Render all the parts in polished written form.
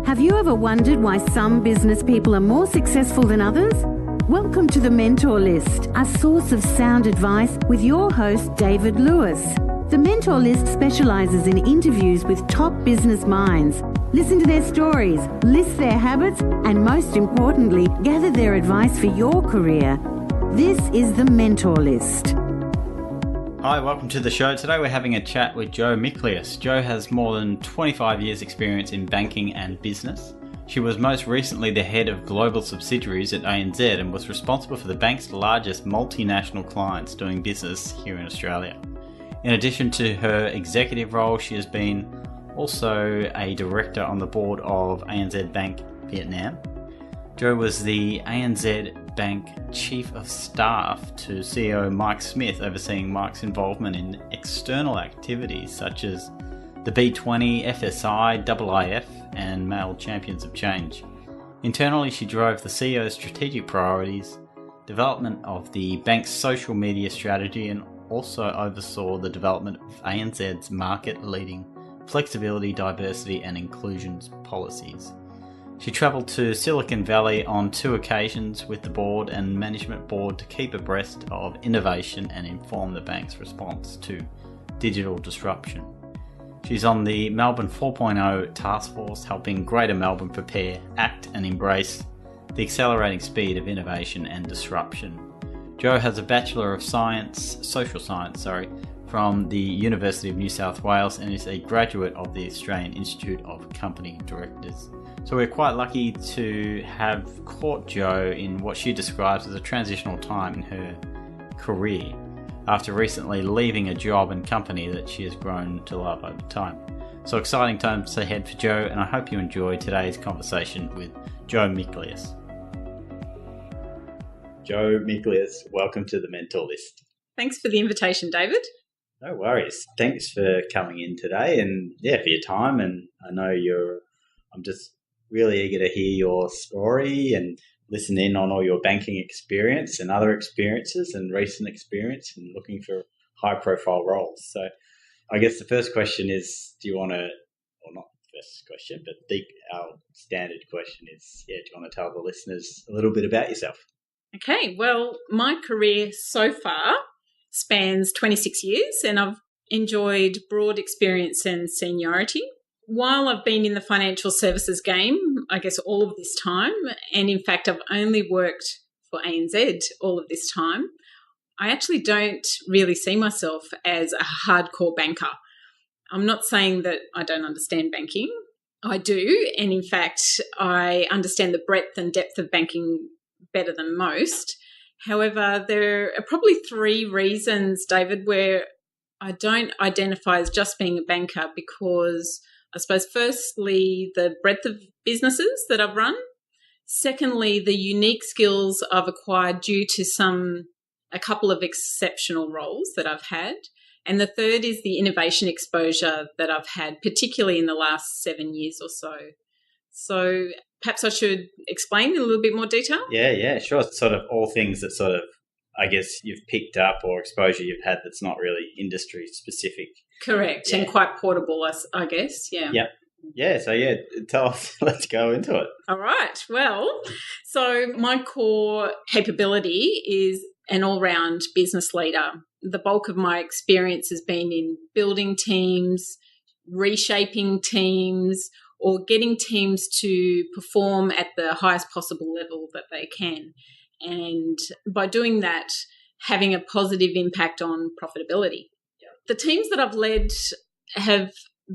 Have you ever wondered why some business people are more successful than others? Welcome to the Mentor List, a source of sound advice with your host, David Lewis. The Mentor List specialises in interviews with top business minds. Listen to their stories, list their habits, and most importantly, gather their advice for your career. This is the Mentor List. Hi, welcome to the show. Today we're having a chat with Jo Mikleus. Jo has more than 25 years experience in banking and business. She was most recently the head of global subsidiaries at ANZ and was responsible for the bank's largest multinational clients doing business here in Australia. In addition to her executive role, she has been also a director on the board of ANZ Bank Vietnam. Jo was the ANZ Bank Chief of Staff to CEO Mike Smith, overseeing Mike's involvement in external activities such as the B20, FSI, IIF and Male Champions of Change. Internally, she drove the CEO's strategic priorities, development of the bank's social media strategy, and also oversaw the development of ANZ's market-leading flexibility, diversity and inclusions policies. She travelled to Silicon Valley on 2 occasions with the board and management board to keep abreast of innovation and inform the bank's response to digital disruption. She's on the Melbourne 4.0 task force, helping Greater Melbourne prepare, act and embrace the accelerating speed of innovation and disruption. Jo has a Bachelor of Social Science, from the University of New South Wales and is a graduate of the Australian Institute of Company Directors. So we're quite lucky to have caught Jo in what she describes as a transitional time in her career after recently leaving a job and company that she has grown to love over time. So exciting times ahead for Jo, and I hope you enjoy today's conversation with Jo Mikleus. Jo Mikleus, welcome to the Mentor List. Thanks for the invitation, David. No worries. Thanks for coming in today and for your time. And I know I'm just really eager to hear your story and listen in on all your banking experience and other experiences and recent experience and looking for high profile roles. So I guess the first question is, do you want to, or not the first question, but our standard question is, do you want to tell the listeners a little bit about yourself? Okay, well, my career so far spans 26 years and I've enjoyed broad experience and seniority. While I've been in the financial services game, I guess all of this time, and in fact I've only worked for ANZ all of this time, I actually don't really see myself as a hardcore banker. I'm not saying that I don't understand banking. I do, and in fact I understand the breadth and depth of banking better than most. However, there are probably 3 reasons, David, where I don't identify as just being a banker, because I suppose firstly, the breadth of businesses that I've run. Secondly, the unique skills I've acquired due to a couple of exceptional roles that I've had. And the third is the innovation exposure that I've had, particularly in the last 7 years or so. So perhaps I should explain in a little bit more detail? Yeah, sure. It's sort of all things that sort of, I guess, you've picked up or exposure you've had that's not really industry specific. Correct, and quite portable, I guess, So tell us, let's go into it. All right, well, so my core capability is an all-round business leader. The bulk of my experience has been in building teams, reshaping teams, or getting teams to perform at the highest possible level that they can. And by doing that, having a positive impact on profitability. The teams that I've led have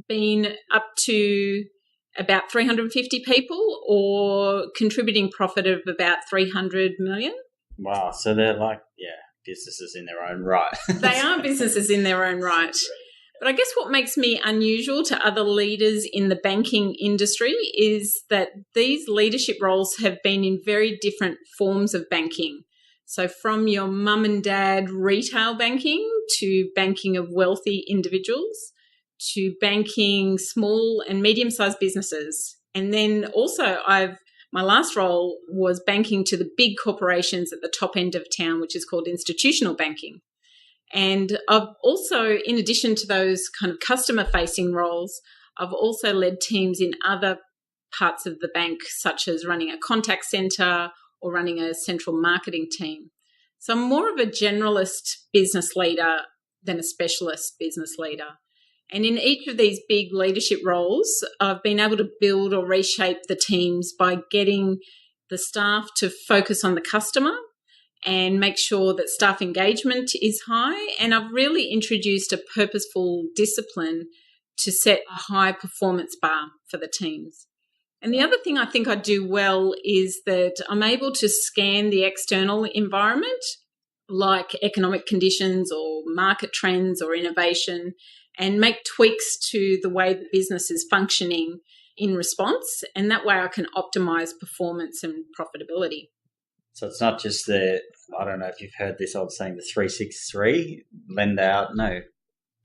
been up to about 350 people or contributing profit of about 300 million. Wow. So they're like, businesses in their own right. They are businesses in their own right. But I guess what makes me unusual to other leaders in the banking industry is that these leadership roles have been in very different forms of banking. So from your mum and dad retail banking to banking of wealthy individuals to banking small and medium-sized businesses. And then also my last role was banking to the big corporations at the top end of town, which is called institutional banking. And I've also, in addition to those kind of customer-facing roles, I've also led teams in other parts of the bank, such as running a contact centre or running a central marketing team. So I'm more of a generalist business leader than a specialist business leader. And in each of these big leadership roles, I've been able to build or reshape the teams by getting the staff to focus on the customer and make sure that staff engagement is high. And I've really introduced a purposeful discipline to set a high performance bar for the teams. And the other thing I think I do well is that I'm able to scan the external environment, like economic conditions or market trends or innovation, and make tweaks to the way the business is functioning in response. And that way I can optimize performance and profitability. So it's not just I don't know if you've heard this old saying, the 363, lend out, no,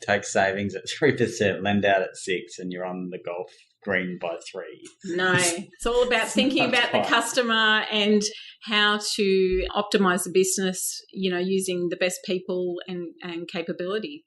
take savings at 3%, lend out at 6%, and you're on the golf green by 3. No, it's all about thinking about the customer and how to optimize the business, using the best people and capability.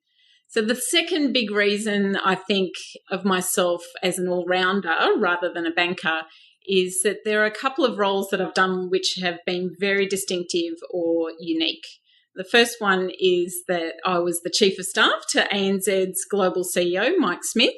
So the second big reason I think of myself as an all-rounder rather than a banker is that there are a couple of roles that I've done which have been very distinctive or unique. The first one is that I was the Chief of Staff to ANZ's global CEO, Mike Smith.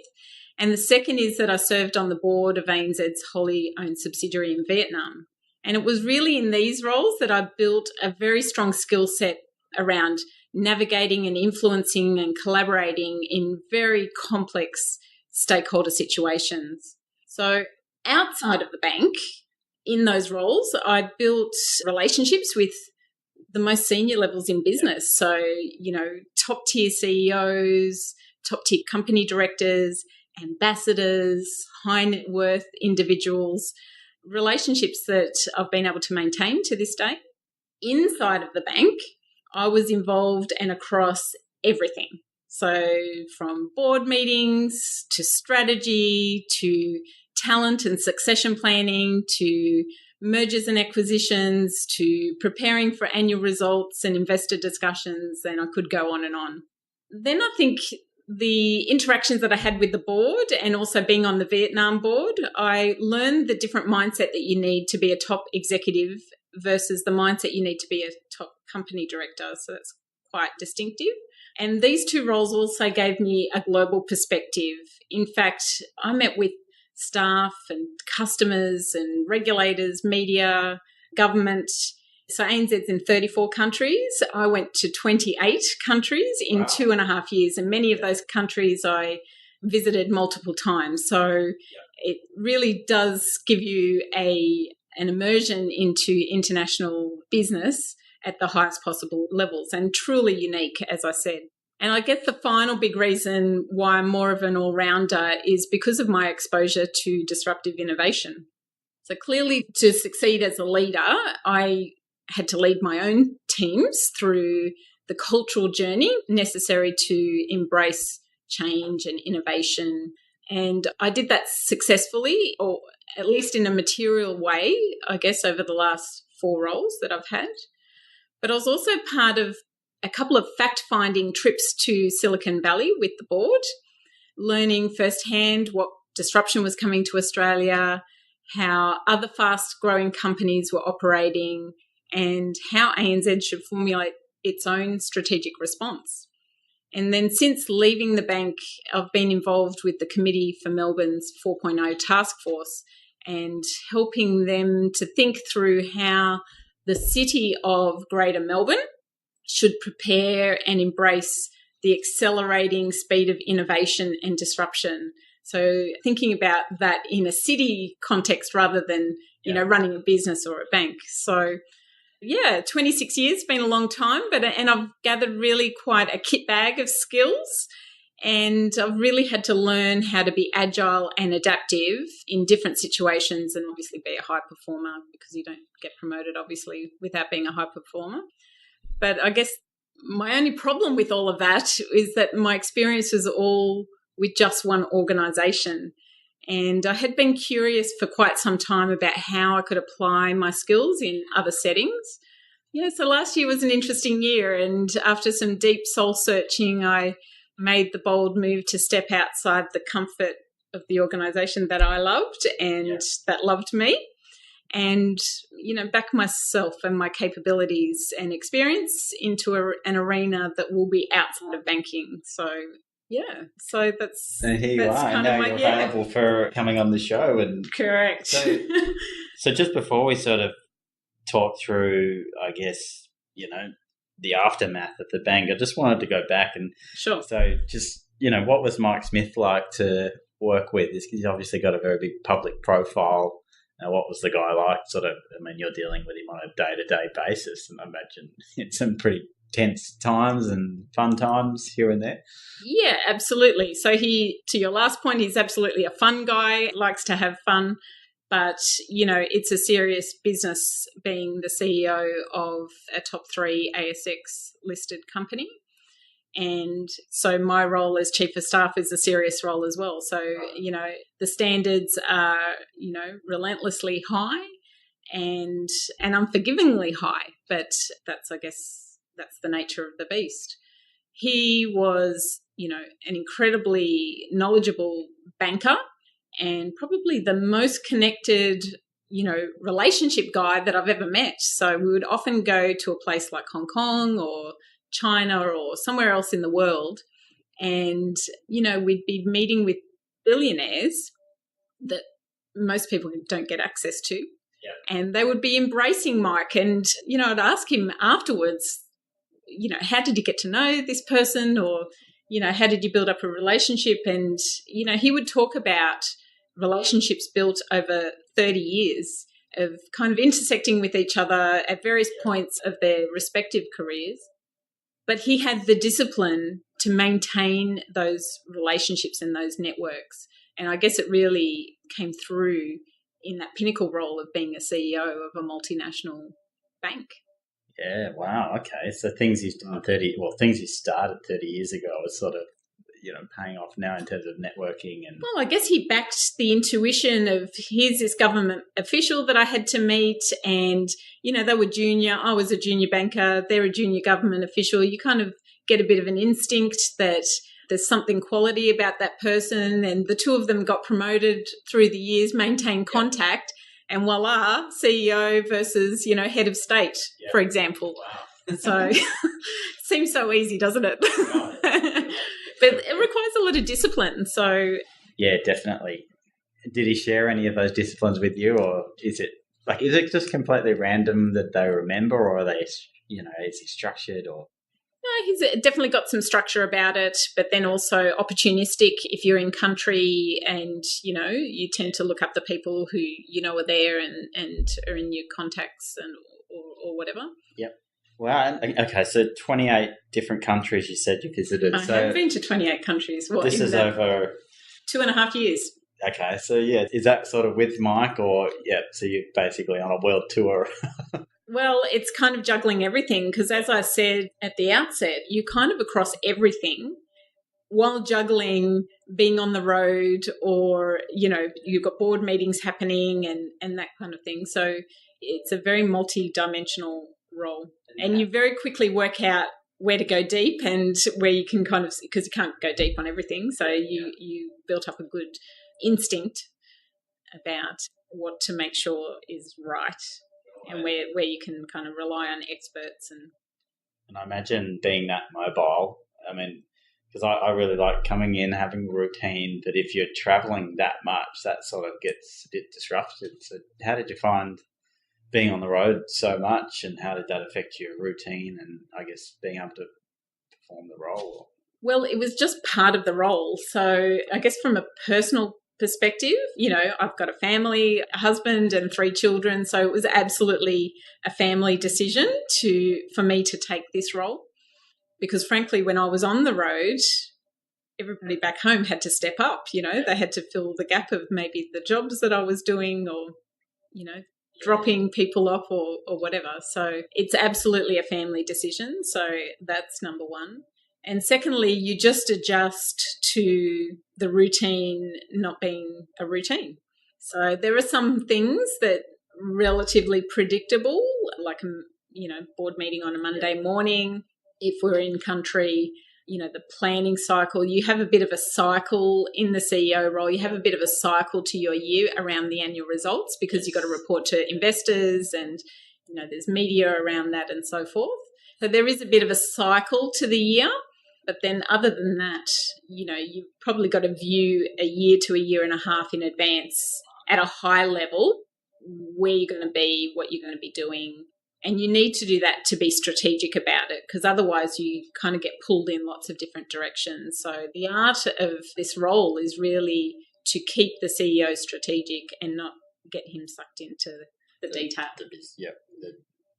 And the second is that I served on the board of ANZ's wholly owned subsidiary in Vietnam. And it was really in these roles that I built a very strong skill set around navigating and influencing and collaborating in very complex stakeholder situations. So outside of the bank, in those roles, I built relationships with the most senior levels in business. So, top tier CEOs, top tier company directors, ambassadors, high net worth individuals, relationships that I've been able to maintain to this day. Inside of the bank, I was involved and across everything. So from board meetings to strategy to talent and succession planning to mergers and acquisitions to preparing for annual results and investor discussions, and I could go on and on. Then I think the interactions that I had with the board and also being on the Vietnam board, I learned the different mindset that you need to be a top executive versus the mindset you need to be a top company director. So that's quite distinctive. And these two roles also gave me a global perspective. In fact, I met with staff and customers and regulators, media, government. So ANZ's in 34 countries. I went to 28 countries in 2.5 years, and many of those countries I visited multiple times. So it really does give you an immersion into international business at the highest possible levels, and truly unique, as I said. And I guess the final big reason why I'm more of an all-rounder is because of my exposure to disruptive innovation. So clearly, to succeed as a leader, I had to lead my own teams through the cultural journey necessary to embrace change and innovation. And I did that successfully, or at least in a material way, I guess, over the last 4 roles that I've had. But I was also part of a couple of fact-finding trips to Silicon Valley with the board, learning firsthand what disruption was coming to Australia, how other fast-growing companies were operating, and how ANZ should formulate its own strategic response. And then since leaving the bank, I've been involved with the Committee for Melbourne's 4.0 task force and helping them to think through how the city of Greater Melbourne should prepare and embrace the accelerating speed of innovation and disruption. So thinking about that in a city context rather than, running a business or a bank. So 26 years, been a long time, and I've gathered really quite a kit bag of skills, and I've really had to learn how to be agile and adaptive in different situations, and obviously be a high performer, because you don't get promoted obviously without being a high performer. But I guess my only problem with all of that is that my experience was all with just one organisation. And I had been curious for quite some time about how I could apply my skills in other settings. So last year was an interesting year, and after some deep soul searching, I made the bold move to step outside the comfort of the organisation that I loved and that loved me, and, back myself and my capabilities and experience into an arena that will be outside of banking. So, so that's... And here you are, and now you're available for coming on the show. And correct. So just before we sort of talk through, I guess, the aftermath of the bank, I just wanted to go back and... Sure. So just, what was Mike Smith like to work with? He's obviously got a very big public profile. Now, what was the guy like? You're dealing with him on a day-to-day basis, and I imagine it's some pretty tense times and fun times here and there. Yeah, absolutely. So to your last point, he's absolutely a fun guy, likes to have fun, but, it's a serious business being the CEO of a top 3 ASX listed company. And so my role as Chief of Staff is a serious role as well. So, the standards are, relentlessly high and unforgivingly high, but I guess that's the nature of the beast. He was, an incredibly knowledgeable banker and probably the most connected, relationship guy that I've ever met. So we would often go to a place like Hong Kong or China or somewhere else in the world, and we'd be meeting with billionaires that most people don't get access to, and they would be embracing Mike, and I'd ask him afterwards, how did you get to know this person, or how did you build up a relationship? And he would talk about relationships built over 30 years of kind of intersecting with each other at various points of their respective careers. But he had the discipline to maintain those relationships and those networks. And I guess it really came through in that pinnacle role of being a CEO of a multinational bank. Yeah, wow, okay. So things he started 30 years ago is sort of, paying off now in terms of networking. And well, I guess he backed the intuition of, here's this government official that I had to meet, and they were junior, I was a junior banker, they're a junior government official. You kind of get a bit of an instinct that there's something quality about that person, and the two of them got promoted through the years, maintained contact, and voila, CEO versus head of state, for example. Wow. So seems so easy, doesn't it? But it requires a lot of discipline. So yeah, definitely. Did he share any of those disciplines with you, or is it just completely random that they remember, or are they, is he structured, or? No, he's definitely got some structure about it, but then also opportunistic. If you're in country and, you tend to look up the people who, are there and are in your contacts or whatever. Yep. Wow. Okay, so 28 different countries you said you visited. I have been to 28 countries. This is over 2.5 years. Okay, so is that sort of with Mike, or so you're basically on a world tour? Well, it's kind of juggling everything because, as I said at the outset, you're kind of across everything while juggling being on the road, or, you've got board meetings happening and that kind of thing. So it's a very multi-dimensional role. And you very quickly work out where to go deep and where you can because you can't go deep on everything. So you built up a good instinct about what to make sure is right. And where you can kind of rely on experts. And I imagine being that mobile, because I really like coming in, having routine, but if you're travelling that much, that sort of gets a bit disrupted. So how did you find being on the road so much, and how did that affect your routine and, I guess, being able to perform the role? Well, it was just part of the role. So I guess from a personal perspective, I've got a family, a husband and 3 children, so it was absolutely a family decision for me to take this role, because frankly, when I was on the road, everybody back home had to step up. They had to fill the gap of maybe the jobs that I was doing, or dropping people off or whatever. So it's absolutely a family decision. So that's number one. And secondly, you just adjust to the routine not being a routine. So there are some things that are relatively predictable, like, board meeting on a Monday morning. If we're in country, the planning cycle. You have a bit of a cycle in the CEO role. You have a bit of a cycle to your year around the annual results because you've got to report to investors and, there's media around that and so forth. So there is a bit of a cycle to the year. But then other than that, you've probably got to view a year to a year and a half in advance at a high level where you're going to be, what you're going to be doing. And you need to do that to be strategic about it because otherwise you kind of get pulled in lots of different directions. So the art of this role is really to keep the CEO strategic and not get him sucked into the detail.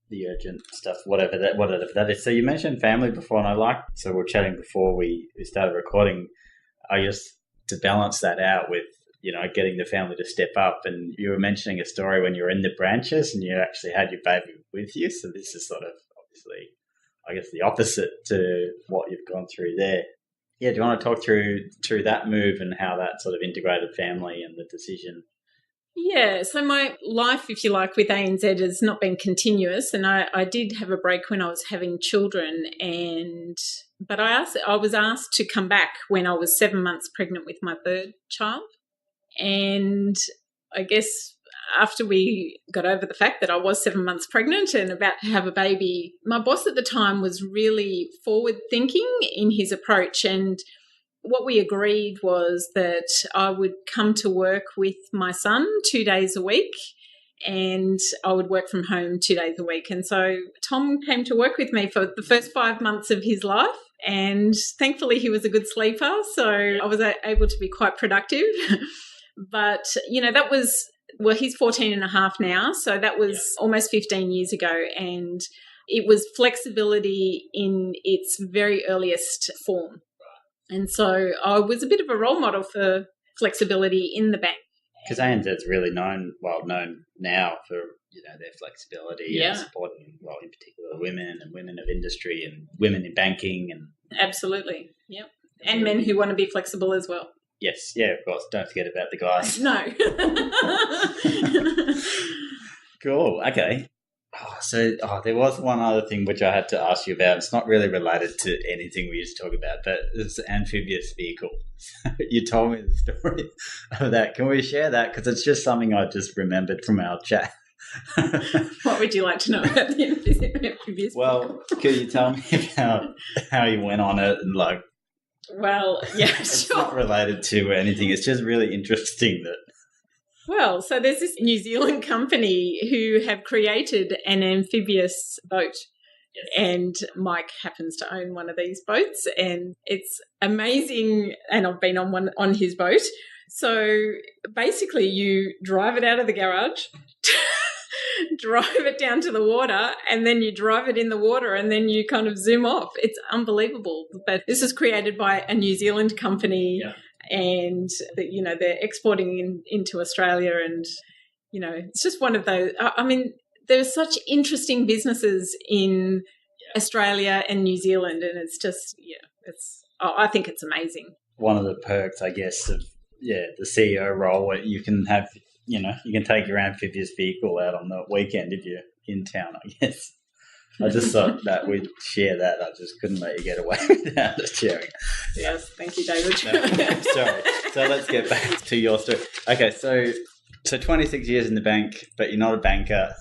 The urgent stuff, whatever that is. So you mentioned family before, and so we were chatting before we started recording, I guess, to balance that out with, getting the family to step up. And you were mentioning a story when you were in the branches and you actually had your baby with you. So this is sort of obviously, I guess, the opposite to what you've gone through there. Yeah, do you want to talk through that move and how that sort of integrated family and the decision? Yeah, so my life, if you like, with ANZ has not been continuous, and I did have a break when I was having children, but I was asked to come back when I was 7 months pregnant with my third child, and I guess after we got over the fact that I was 7 months pregnant and about to have a baby, my boss at the time was really forward-thinking in his approach, and what we agreed was that I would come to work with my son 2 days a week and I would work from home 2 days a week. And so Tom came to work with me for the first 5 months of his life, and thankfully he was a good sleeper, so I was able to be quite productive. But, that was, well, he's 14 and a half now, so that was almost 15 years ago, and it was flexibility in its very earliest form. And so I was a bit of a role model for flexibility in the bank. Because ANZ's really known now for, their flexibility and supporting, in particular, women of industry and women in banking. And absolutely, yep. And men who want to be flexible as well. Yes, yeah, of course. Don't forget about the guys. No. Cool, okay. There was one other thing which I had to ask you about. It's not really related to anything we used to talk about, but it's an amphibious vehicle. You told me the story of that. Can we share that? Because it's just something I just remembered from our chat. What would you like to know about the amphibious vehicle? Well, can you tell me about how you went on it and Well, yeah, it's sure. not related to anything. It's just really interesting that. Well, so there's this New Zealand company who have created an amphibious boat. Yes. And Mike happens to own one of these boats, and it's amazing. And I've been on his boat. So basically you drive it out of the garage, drive it down to the water, and then you drive it in the water and then you kind of zoom off. It's unbelievable. But this is created by a New Zealand company. Yeah. And, they're exporting into Australia, and, it's just one of those. I mean, there's such interesting businesses in Australia and New Zealand, and it's just, I think it's amazing. One of the perks, I guess, of, the CEO role, where you can have, you can take your amphibious vehicle out on the weekend if you're in town, I guess. I just thought that we'd share that. I just couldn't let you get away without just sharing. Yes, thank you, David. No, sorry. So let's get back to your story. Okay, so 26 years in the bank, but you're not a banker.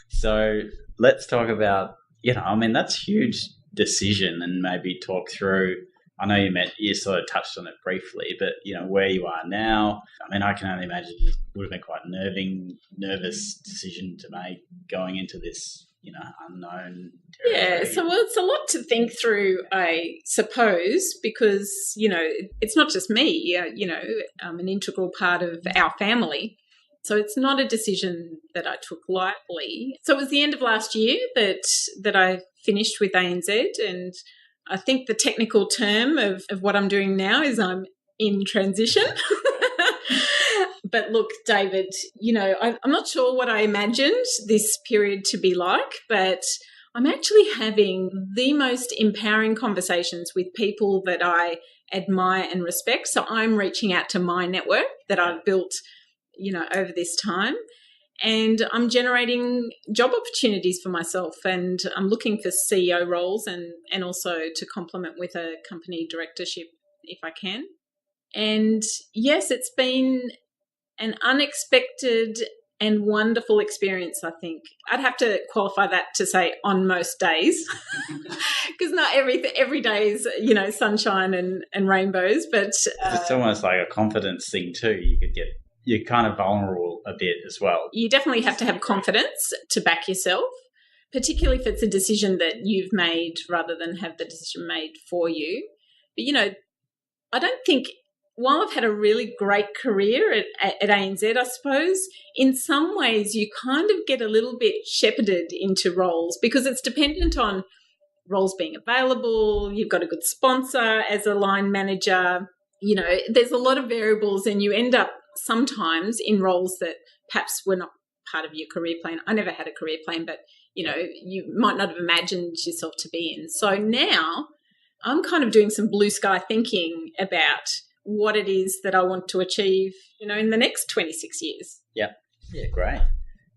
So let's talk about, that's a huge decision, and maybe talk through. I know you sort of touched on it briefly, but, where you are now. I mean, I can only imagine it would have been quite nervous decision to make going into this, unknown territory. Yeah, so it's a lot to think through, I suppose, because, it's not just me, I'm an integral part of our family. So it's not a decision that I took lightly. So it was the end of last year that I finished with ANZ, and I think the technical term of what I'm doing now is in transition. But look, David, I'm not sure what I imagined this period to be like, but I'm actually having the most empowering conversations with people that I admire and respect. So I'm reaching out to my network that I've built, over this time. and I'm generating job opportunities for myself, and I'm looking for CEO roles and also to complement with a company directorship if I can. And yes, it's been an unexpected and wonderful experience, I think. I'd have to qualify that to say on most days, because not every day is, sunshine and rainbows, but it's almost like a confidence thing too. You're kind of vulnerable a bit as well. You definitely have to have confidence to back yourself, particularly if it's a decision that you've made rather than have the decision made for you. But, I don't think, while I've had a really great career at ANZ, I suppose, in some ways you kind of get a little bit shepherded into roles because it's dependent on roles being available. You've got a good sponsor as a line manager. There's a lot of variables, and you end up sometimes in roles that perhaps were not part of your career plan. I never had a career plan, but, you might not have imagined yourself to be in. So now I'm kind of doing some blue sky thinking about what it is that I want to achieve, in the next 26 years. Yeah, great.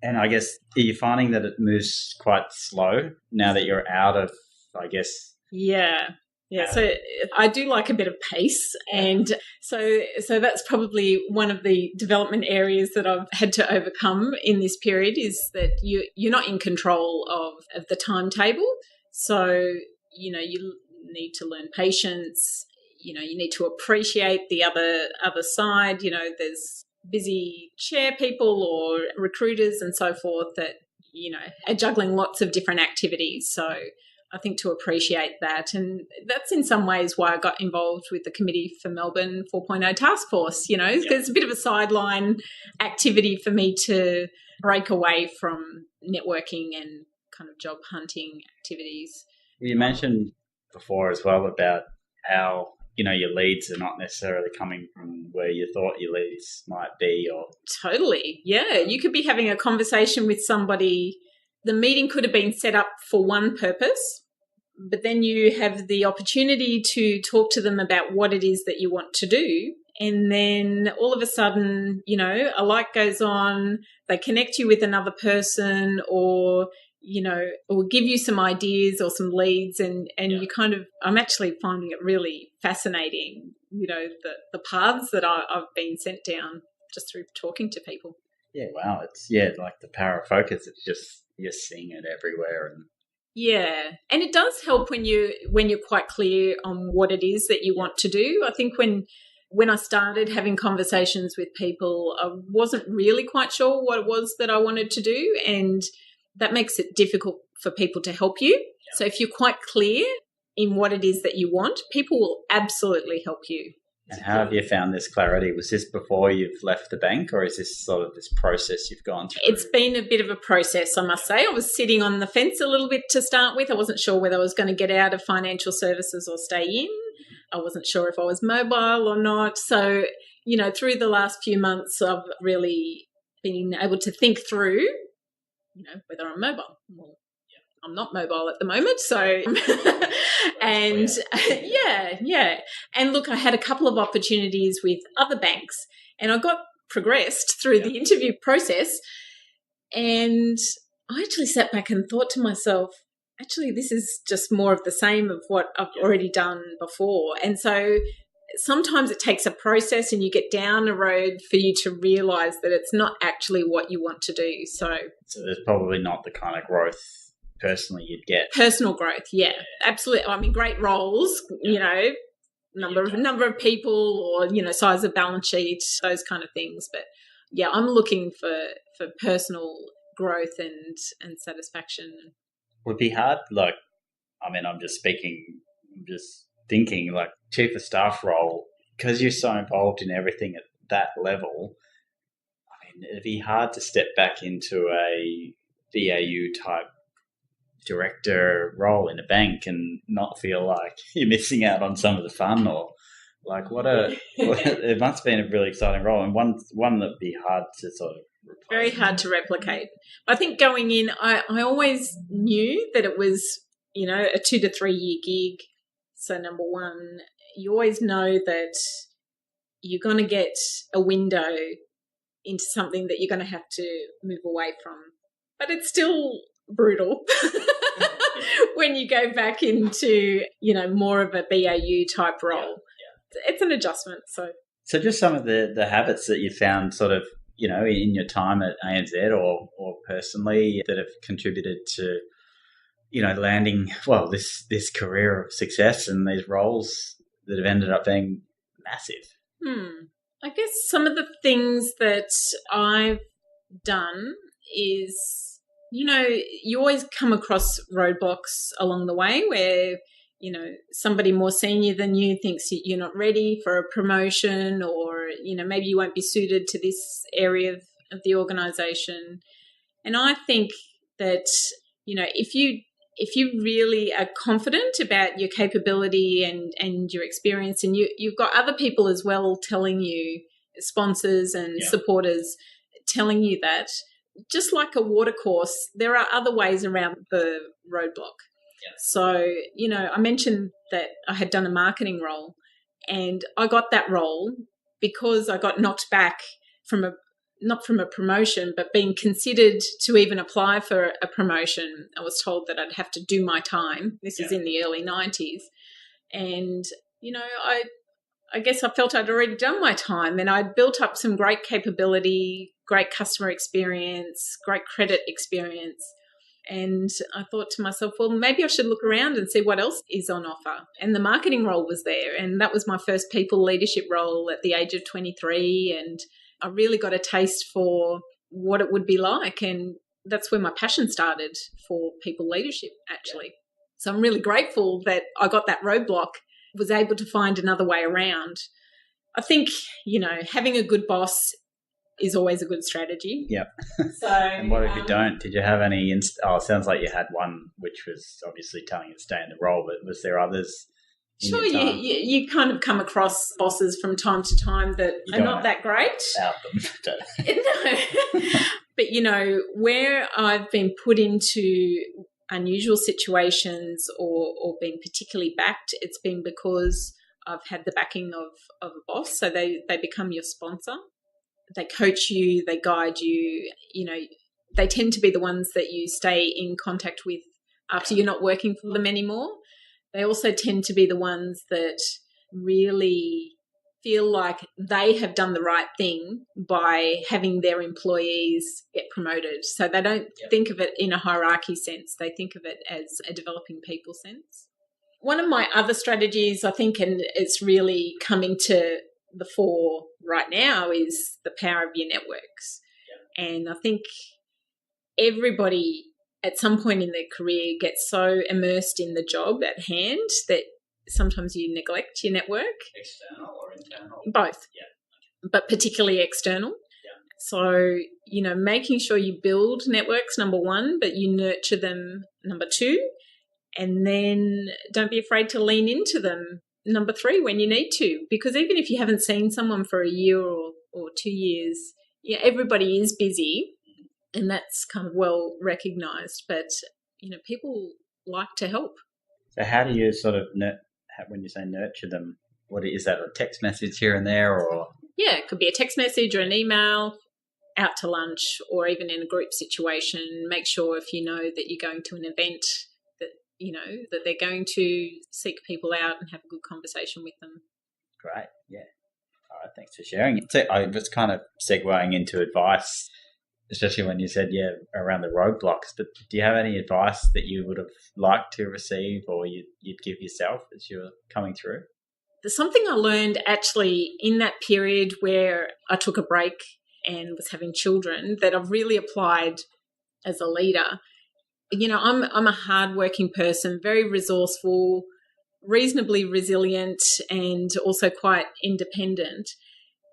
And I guess, are you finding that it moves quite slow now that you're out of, I guess? Yeah. So I do like a bit of pace, and so that's probably one of the development areas that I've had to overcome in this period, is that you're not in control of the timetable. So, you need to learn patience. You need to appreciate the other side. There's busy chair people or recruiters and so forth that, are juggling lots of different activities. So I think to appreciate that. And that's in some ways why I got involved with the Committee for Melbourne 4.0 Task Force. There's a bit of a sideline activity for me to break away from networking and kind of job hunting activities. You mentioned before as well about how your leads are not necessarily coming from where you thought your leads might be. Or Totally. Yeah. You could be having a conversation with somebody. The meeting could have been set up for one purpose, but then you have the opportunity to talk to them about what it is that you want to do. And then all of a sudden, a light goes on, they connect you with another person, or give you some ideas or some leads, and you kind of, I'm actually finding it really fascinating, the paths that I've been sent down just through talking to people. Yeah, wow. It's, like the power of focus. It's just, you're seeing it everywhere. Yeah. And it does help when you're quite clear on what it is that you want to do. I think when I started having conversations with people, I wasn't really quite sure what it was that I wanted to do, and that makes it difficult for people to help you. Yeah. So if you're quite clear in what it is that you want, people will absolutely help you. And how have you found this clarity? Was this before you've left the bank, or is this sort of this process you've gone through? It's been a bit of a process, I must say. I was sitting on the fence a little bit to start with. I wasn't sure whether I was going to get out of financial services or stay in. I wasn't sure if I was mobile or not. So, through the last few months, I've really been able to think through whether I'm mobile. Well, I'm not mobile at the moment, so and yeah. And look, I had a couple of opportunities with other banks, and I got progressed through the interview process, and I actually sat back and thought to myself, actually, this is just more of the same of what I've already done before. And so sometimes it takes a process and you get down a road for you to realise that it's not actually what you want to do. So there's probably not the kind of growth personally you'd get. Personal growth, yeah, absolutely. I mean, great roles, number of people, or size of balance sheet, those kind of things. But yeah, I'm looking for personal growth and satisfaction. Would be hard. I'm just thinking, chief of staff role, because you're so involved in everything at that level. It'd be hard to step back into a BAU type director role in a bank and not feel like you're missing out on some of the fun, or it must have been a really exciting role, and one that'd be hard to sort of replace. Very hard to replicate. I think going in, I always knew that it was, a 2 to 3 year gig. So number one, you always know that you're going to get a window into something that you're going to have to move away from. But it's still brutal when you go back into, more of a BAU type role. Yeah. It's an adjustment. So just some of the habits that you found sort of, in your time at ANZ or personally that have contributed to, landing, this career of success and these roles that have ended up being massive. I guess some of the things that I've done is, you always come across roadblocks along the way where, somebody more senior than you thinks you're not ready for a promotion, or, maybe you won't be suited to this area of the organisation. And I think that, if you really are confident about your capability and your experience, and you've got other people as well telling you, sponsors and supporters telling you that, just like a watercourse, there are other ways around the roadblock. Yeah. So, I mentioned that I had done a marketing role, and I got that role because I got knocked back not from a promotion, but being considered to even apply for a promotion. I was told that I'd have to do my time. This is in the early 90s. And, I guess I felt I'd already done my time, and I'd built up some great capability, great customer experience, great credit experience. And I thought to myself, well, maybe I should look around and see what else is on offer. And the marketing role was there. And that was my first people leadership role at the age of 23. And I really got a taste for what it would be like. And that's where my passion started for people leadership, actually. So I'm really grateful that I got that roadblock, was able to find another way around. I think, having a good boss is always a good strategy. Yep. So, and what if you don't? Did you have any? It sounds like you had one, which was obviously telling you to stay in the role. But was there others? Sure, you kind of come across bosses from time to time that are not that great. Out them. No. But where I've been put into unusual situations or been particularly backed, it's been because I've had the backing of a boss. So they become your sponsor. They coach you, they guide you, they tend to be the ones that you stay in contact with after you're not working for them anymore. They also tend to be the ones that really feel like they have done the right thing by having their employees get promoted. So they don't think of it in a hierarchy sense. They think of it as a developing people sense. One of my other strategies, I think, and it's really coming to the fore right now, is the power of your networks. Yeah. And I think everybody at some point in their career gets so immersed in the job at hand that sometimes you neglect your network. External or internal? Both. Yeah. But particularly external. Yeah. So, making sure you build networks, number one, but you nurture them, number two, and then don't be afraid to lean into them, number three, when you need to. Because even if you haven't seen someone for a year or 2 years, everybody is busy, and that's kind of well recognised. But, people like to help. So how do you sort of, when you say nurture them, what is that, a text message here and there, or? Yeah, it could be a text message or an email, out to lunch, or even in a group situation. Make sure if you know that you're going to an event that, that they're going to seek people out and have a good conversation with them. Great, yeah. All right, thanks for sharing it. So I was kind of segueing into advice, especially when you said, around the roadblocks. But do you have any advice that you would have liked to receive or you'd give yourself as you were coming through? There's something I learned actually in that period where I took a break and was having children that I've really applied as a leader. I'm a hardworking person, very resourceful, reasonably resilient, and also quite independent.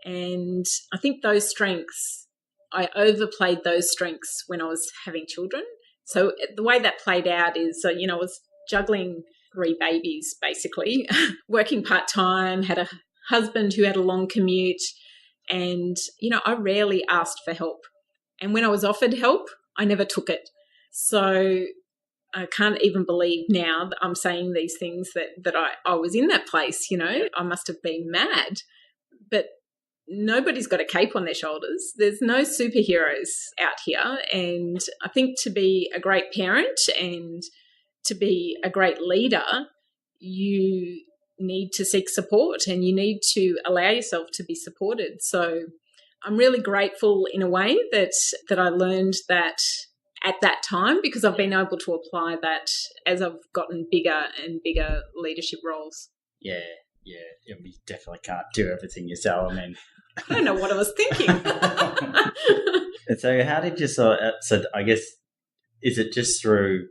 And I think those strengths, I overplayed those strengths when I was having children. So the way that played out is, I was juggling 3 babies, basically, working part-time, had a husband who had a long commute, and, I rarely asked for help. And when I was offered help, I never took it. So I can't even believe now that I'm saying these things that I was in that place, I must have been mad. But nobody's got a cape on their shoulders. There's no superheroes out here. And I think to be a great parent and to be a great leader, you need to seek support and you need to allow yourself to be supported. So I'm really grateful in a way that I learned that at that time, because I've been able to apply that as I've gotten bigger and bigger leadership roles. Yeah. You definitely can't do everything yourself. I mean, I don't know what I was thinking. And so how did you so I guess, is it just through,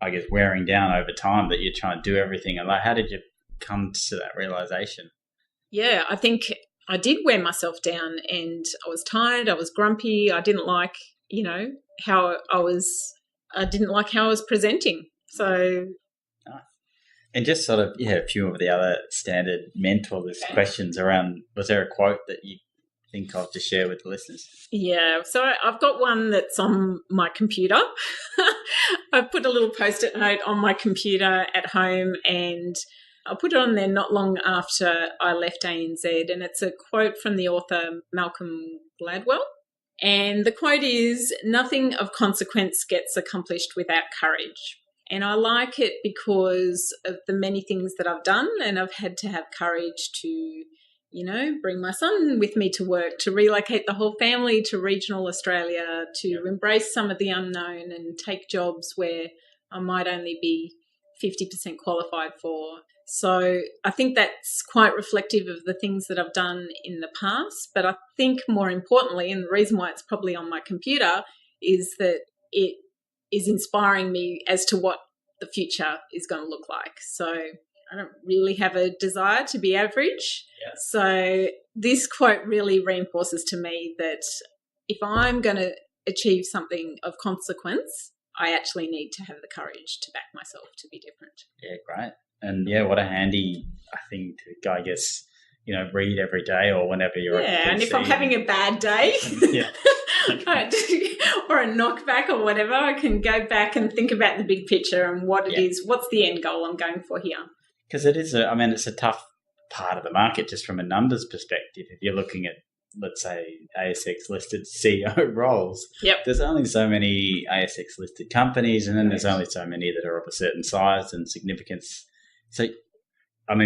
I guess, wearing down over time that you're trying to do everything? And like, how did you come to that realization? Yeah, I think I did wear myself down and I was tired. I was grumpy. I didn't like, how I didn't like how I was presenting. So. And just sort of, a few of the other standard mentor list questions around, was there a quote that you think of to share with the listeners? Yeah, so I've got one that's on my computer. I put a little Post-it note on my computer at home and I put it on there not long after I left ANZ, and it's a quote from the author Malcolm Gladwell. And the quote is, "Nothing of consequence gets accomplished without courage." And I like it because of the many things that I've done, and I've had to have courage to, bring my son with me to work, to relocate the whole family to regional Australia, to embrace some of the unknown and take jobs where I might only be 50% qualified for. So I think that's quite reflective of the things that I've done in the past. But I think more importantly, and the reason why it's probably on my computer, is that it is inspiring me as to what the future is going to look like. So I don't really have a desire to be average. Yeah. So this quote really reinforces to me that if I'm going to achieve something of consequence, I actually need to have the courage to back myself to be different. Yeah, great. And what a handy thing to, I guess, read every day or whenever you're at the PC. And if I'm having a bad day or a knockback or whatever, I can go back and think about the big picture and what it is, what's the end goal I'm going for here. Because it is, it's a tough part of the market just from a numbers perspective. If you're looking at, let's say, ASX-listed CEO roles, there's only so many ASX-listed companies, and then there's only so many that are of a certain size and significance. So,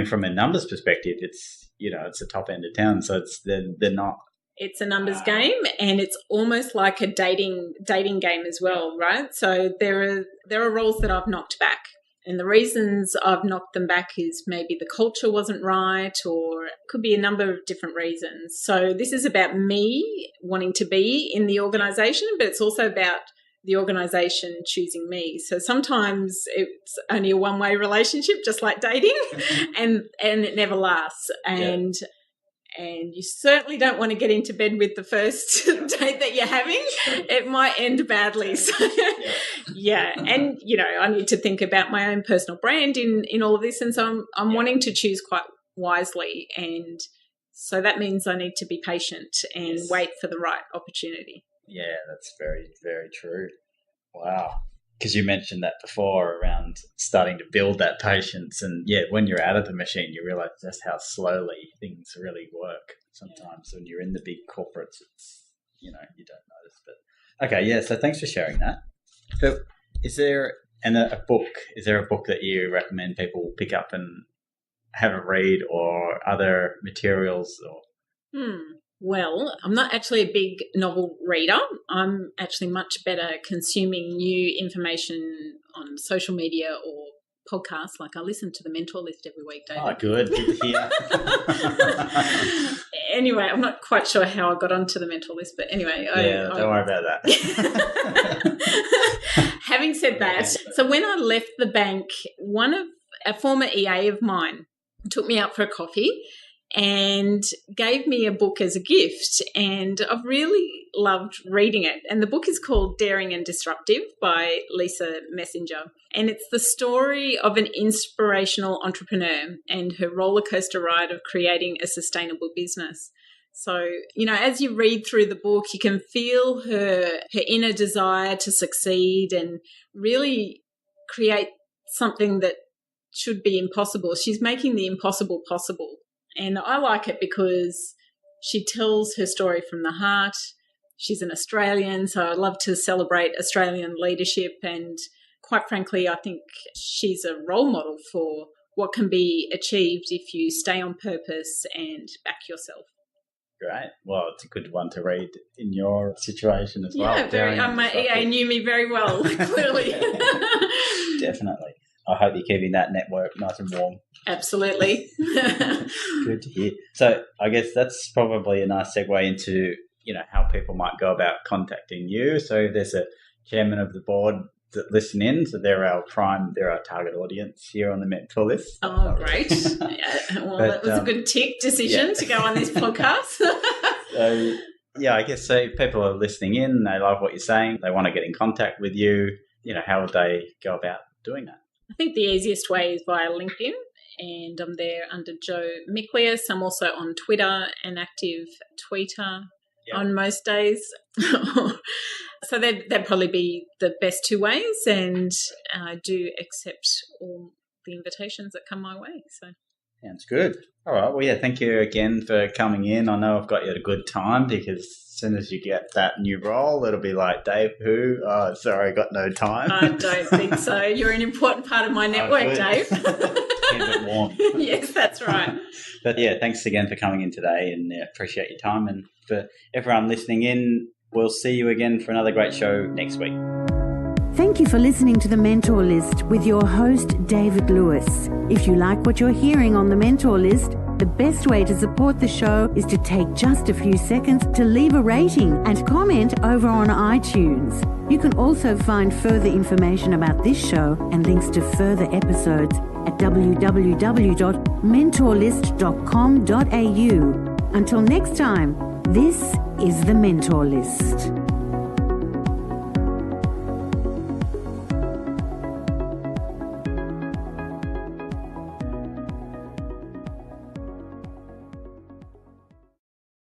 from a numbers perspective, it's the top end of town. So they're not. It's a numbers game, and it's almost like a dating game as well, right? So there are roles that I've knocked back, and the reasons I've knocked them back is maybe the culture wasn't right, or it could be a number of different reasons. So this is about me wanting to be in the organisation, but it's also about the organisation choosing me. So sometimes it's only a one-way relationship, just like dating, and it never lasts. And you certainly don't want to get into bed with the first date that you're having. It might end badly. So, and, I need to think about my own personal brand in all of this. And so I'm wanting to choose quite wisely. And so that means I need to be patient and wait for the right opportunity. Yeah, that's very, very true. Wow. Because you mentioned that before around starting to build that patience. And, when you're out of the machine, you realise just how slowly things really work. Sometimes when you're in the big corporates, it's, you don't notice. But okay, so thanks for sharing that. So is there a book that you recommend people pick up and have a read, or other materials? Or Well, I'm not actually a big novel reader. I'm actually much better consuming new information on social media or podcasts. Like I listen to the Mentor List every week, David. Oh, good to hear. Anyway, I'm not quite sure how I got onto the Mentor List, but anyway. Don't worry about that. Having said that, so when I left the bank, a former EA of mine took me out for a coffee and gave me a book as a gift, and I've really loved reading it. And the book is called Daring and Disruptive by Lisa Messenger, and it's the story of an inspirational entrepreneur and her roller coaster ride of creating a sustainable business. So, as you read through the book, you can feel her inner desire to succeed and really create something that should be impossible. She's making the impossible possible. And I like it because She tells her story from the heart. She's an Australian, so I love to celebrate Australian leadership, and quite frankly, I think she's a role model for what can be achieved if you stay on purpose and back yourself. Great. Well, it's a good one to read in your situation as well. Yeah, my EA knew me very well, clearly. Definitely. I hope you're keeping that network nice and warm. Absolutely. Good to hear. So I guess that's probably a nice segue into, how people might go about contacting you. So if there's a chairman of the board that listen in, so they're our target audience here on the Mentor List. Oh, great. Well, that was a good tick decision to go on this podcast. So, I guess so if people are listening in, they love what you're saying, they want to get in contact with you, how would they go about doing that? I think the easiest way is via LinkedIn, and I'm there under Joe Mikleus. I'm also on Twitter, an active tweeter on most days. So that'd probably be the best two ways, and I do accept all the invitations that come my way. So sounds good. All right. Well, thank you again for coming in. I know I've got you at a good time because as soon as you get that new role, it'll be like, Dave, who? Oh, sorry, got no time. I don't think so. You're an important part of my network, Dave. Keep it warm. Yes, that's right. But thanks again for coming in today, and appreciate your time. And for everyone listening in, we'll see you again for another great show next week. Thank you for listening to The Mentor List with your host, David Lewis. If you like what you're hearing on The Mentor List, the best way to support the show is to take just a few seconds to leave a rating and comment over on iTunes. You can also find further information about this show and links to further episodes at www.mentorlist.com.au. Until next time, this is The Mentor List.